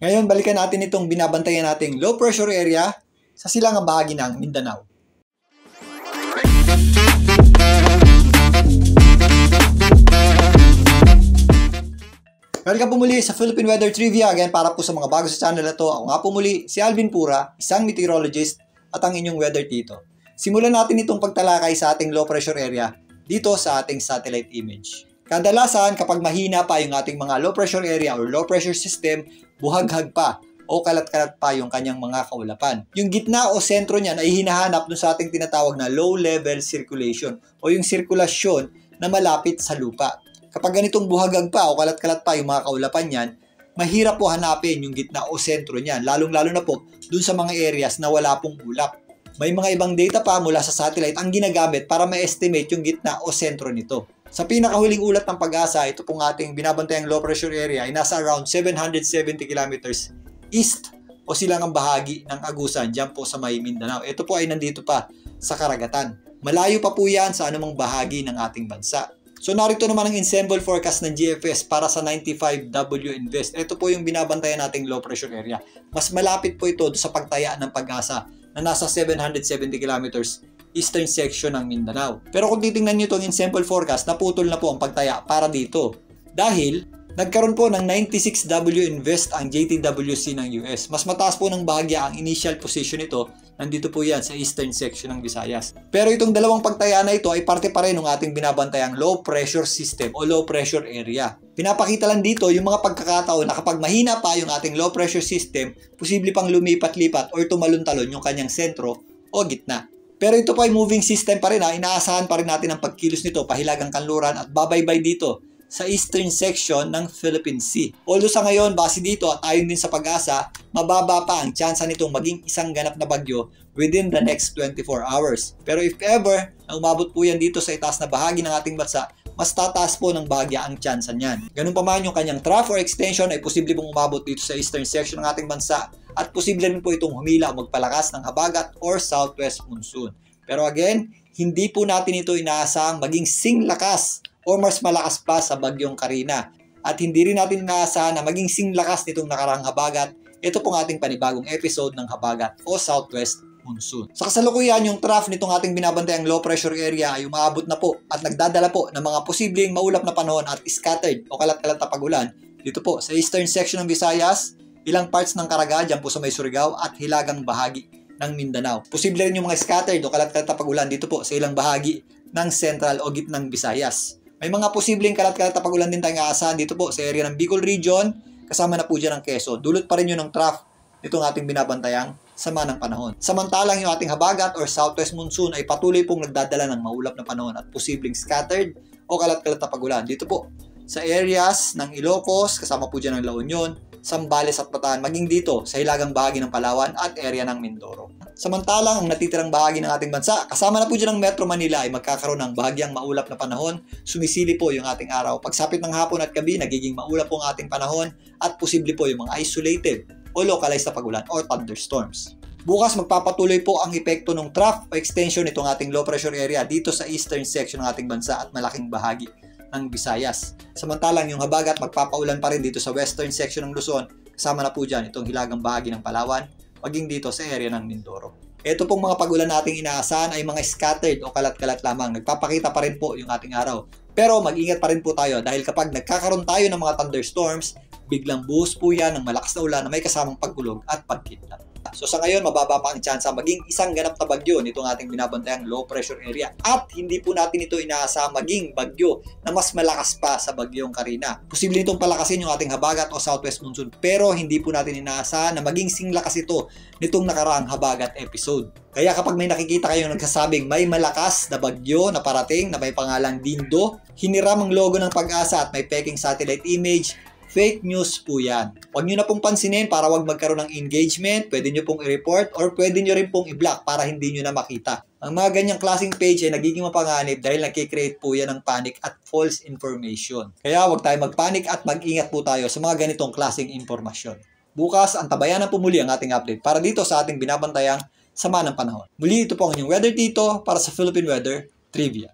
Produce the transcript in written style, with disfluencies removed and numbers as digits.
Ngayon, balikan natin itong binabantayan nating low pressure area sa silangang bahagi ng Mindanao. Welcome po muli sa Philippine Weather Trivia. Again, para po sa mga bago sa channel na to, ako nga po muli, si Alvin Pura, isang meteorologist at ang inyong weather tito. Simulan natin itong pagtalakay sa ating low pressure area dito sa ating satellite image. Kadalasan, kapag mahina pa yung ating mga low pressure area or low pressure system, buhaghag pa o kalat-kalat pa yung kanyang mga kaulapan. Yung gitna o sentro niyan ay hinahanap dun sa ating tinatawag na low level circulation o yung sirkulasyon na malapit sa lupa. Kapag ganitong buhagag pa o kalat-kalat pa yung mga kaulapan niyan, mahirap po hanapin yung gitna o sentro niyan, lalong-lalo na po dun sa mga areas na wala pong ulap. May mga ibang data pa mula sa satellite ang ginagamit para ma-estimate yung gitna o sentro nito. Sa pinakahuling ulat ng Pag-asa, ito pong ating binabantayang low pressure area ay nasa around 770 kilometers east o silangang bahagi ng Agusan, dyan po sa may Mindanao. Ito po ay nandito pa sa karagatan. Malayo pa po yan sa anumang bahagi ng ating bansa. So narito naman ang ensemble forecast ng GFS para sa 95W Invest. Ito po yung binabantayan nating low pressure area. Mas malapit po ito sa pagtaya ng Pag-asa na nasa 770 kilometers eastern section ng Mindanao. Pero kung titingnan nyo itong ensemble forecast, naputol na po ang pagtaya para dito. Dahil nagkaroon po ng 96W Invest ang JTWC ng US. Mas mataas po ng bahagya ang initial position nito. Nandito po yan sa eastern section ng Visayas. Pero itong dalawang pagtaya na ito ay parte pa rin ng ating binabantayang low pressure system o low pressure area. Pinapakita lang dito yung mga pagkakataon na kapag mahina pa yung ating low pressure system, posible pang lumipat-lipat or tumalon-talon yung kanyang sentro o gitna. Pero ito po ay moving system pa rin ha. Inaasahan pa rin natin ang pagkilos nito pahilagang kanluran at babaybay dito sa eastern section ng Philippine Sea. Although sa ngayon, base dito at ayon din sa Pag-asa, mababa pa ang tsansa nitong maging isang ganap na bagyo within the next 24 hours. Pero if ever na umabot po yan dito sa itaas na bahagi ng ating bansa, mas tataas po ng bahagya ang tsansa niyan. Ganun pa man yung kanyang trough or extension ay posible pong umabot dito sa eastern section ng ating bansa at posible rin po itong humila o magpalakas ng habagat or southwest monsoon. Pero again, hindi po natin ito inaasahang maging singlakas o mas malakas pa sa bagyong Karina. At hindi rin natin inaasahan na maging singlakas nitong nakarang habagat. Ito pong ating panibagong episode ng habagat o southwest monsoon. Sa kasalukuyan, yung trough nitong ating binabantayang low pressure area ay umaabot na po at nagdadala po ng mga posibleng maulap na panahon at scattered o kalat-kalat na pagulan dito po sa eastern section ng Visayas, ilang parts ng Caraga, dyan po sa may Surigao at hilagang bahagi ng Mindanao. Posible rin yung mga scattered o kalat-kalat na pagulan dito po sa ilang bahagi ng central o gitnang Visayas. May mga posibleng kalat-kalat na pagulan din tayong aasahan dito po sa area ng Bicol region, kasama na po dyan ang Quezon. Dulot pa rin yun ng trough nitong ating binabantayang sama ng panahon. Samantalang yung ating habagat or southwest monsoon ay patuloy pong nagdadala ng maulap na panahon at posibleng scattered o kalat-kalat na pagulan. Dito po sa areas ng Ilocos, kasama po dyan ng La Union, Zambales at Bataan, maging dito sa hilagang bahagi ng Palawan at area ng Mindoro. Samantalang ang natitirang bahagi ng ating bansa, kasama na po dyan ng Metro Manila, ay magkakaroon ng bahagyang maulap na panahon. Sumisili po yung ating araw. Pagsapit ng hapon at gabi, nagiging maulap po ang ating panahon at posible po yung mga isolated o localized na pagulan or thunderstorms. Bukas magpapatuloy po ang epekto ng trough o extension nitong ating low pressure area dito sa eastern section ng ating bansa at malaking bahagi ng Visayas. Samantalang yung habagat magpapaulan pa rin dito sa western section ng Luzon, kasama na po dyan itong hilagang bahagi ng Palawan, maging dito sa area ng Mindoro. Ito pong mga pagulan nating inaasahan ay mga scattered o kalat-kalat lamang. Nagpapakita pa rin po yung ating araw. Pero mag-ingat pa rin po tayo dahil kapag nagkakaroon tayo ng mga thunderstorms, biglang buhos po yan ng malakas na ulan na may kasamang pagkulog at pagkidnap. So sa ngayon, mababa pa ang tsansa maging isang ganap na bagyo nitong ating binabantayang low pressure area. At hindi po natin ito inaasa maging bagyo na mas malakas pa sa bagyong Karina. Posible itong palakasin yung ating habagat o southwest monsoon, pero hindi po natin inaasa na maging singlakas ito nitong nakaraang habagat episode. Kaya kapag may nakikita kayong nagsasabing may malakas na bagyo na parating na may pangalang Dindo, hiniram ang logo ng Pag-asa at may peking satellite image, fake news po yan. Huwag nyo na pong pansinin para wag magkaroon ng engagement, pwede nyo pong i-report or pwede nyo rin pong i-block para hindi nyo na makita. Ang mga ganyang klaseng page ay nagiging mapanganib dahil nagkikreate po yan ng panic at false information. Kaya huwag tayo magpanic at mag-ingat po tayo sa mga ganitong klaseng impormasyon. Bukas, antabayanan po muli ang ating update para dito sa ating binabantayang sama ng panahon. Muli ito po ang inyong Weather Tito para sa Philippine Weather Trivia.